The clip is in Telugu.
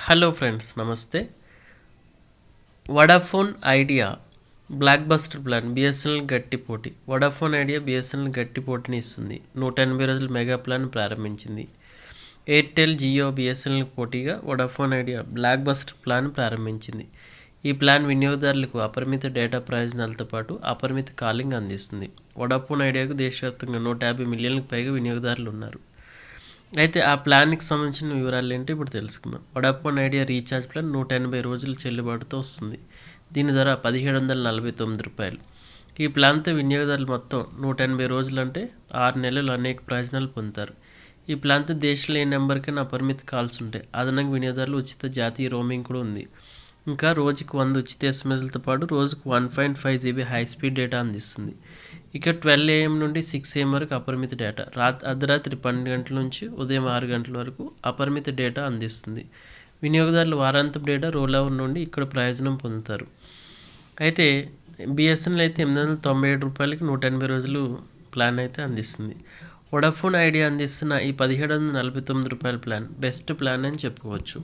హలో ఫ్రెండ్స్, నమస్తే. Vodafone idea block buster plan BSNL గట్టి పోటీ. వడాఫోన్ ఐడియా బిఎస్ఎన్ఎల్ గట్టి పోటీని ఇస్తుంది. 180 రోజుల మెగా ప్లాన్ ప్రారంభించింది. ఎయిర్టెల్, జియో, బిఎస్ఎన్ఎల్ పోటీగా Vodafone idea block buster plan ప్రారంభించింది. ఈ ప్లాన్ వినియోగదారులకు అపరిమిత డేటా ప్రయోజనాలతో పాటు అపరిమిత కాలింగ్ అందిస్తుంది. వడాఫోన్ ఐడియాకు దేశవ్యాప్తంగా 150 మిలియన్లకు పైగా వినియోగదారులు ఉన్నారు. అయితే ఆ ప్లాన్కి సంబంధించిన వివరాలు ఏంటో ఇప్పుడు తెలుసుకుందాం. వడాఫోన్ ఐడియా రీఛార్జ్ ప్లాన్ 180 రోజుల చెల్లుబాటుతో వస్తుంది. దీని ధర రూ. 1749. ఈ ప్లాన్తో వినియోగదారులు మొత్తం 180 రోజులు అంటే 6 నెలలు అనేక ప్రయోజనాలు పొందుతారు. ఈ ప్లాన్తో దేశంలో ఏ నెంబర్కైనా అపరిమిత కాల్స్ ఉంటాయి. అదనంగా వినియోగదారులు ఉచిత జాతీయ రోమింగ్ కూడా ఉంది. ఇంకా రోజుకు 100 ఉచిత ఎస్ఎంఎస్లతో పాటు రోజుకు 1.5 GB హై స్పీడ్ డేటా అందిస్తుంది. ఇక 12 AM నుండి 6 AM వరకు అపరిమిత డేటా, అర్ధరాత్రి 12 గంటల నుంచి ఉదయం 6 గంటల వరకు అపరిమిత డేటా అందిస్తుంది. వినియోగదారులు వారాంతపు డేటా రోల్ ఓవర్ నుండి ఇక్కడ ప్రయోజనం పొందుతారు. అయితే బిఎస్ఎన్ఎల్ అయితే రూ. 897కి 180 రోజులు ప్లాన్ అయితే అందిస్తుంది. వడాఫోన్ ఐడియా అందిస్తున్న ఈ రూ. 1749 ప్లాన్ బెస్ట్ ప్లాన్ అని చెప్పుకోవచ్చు.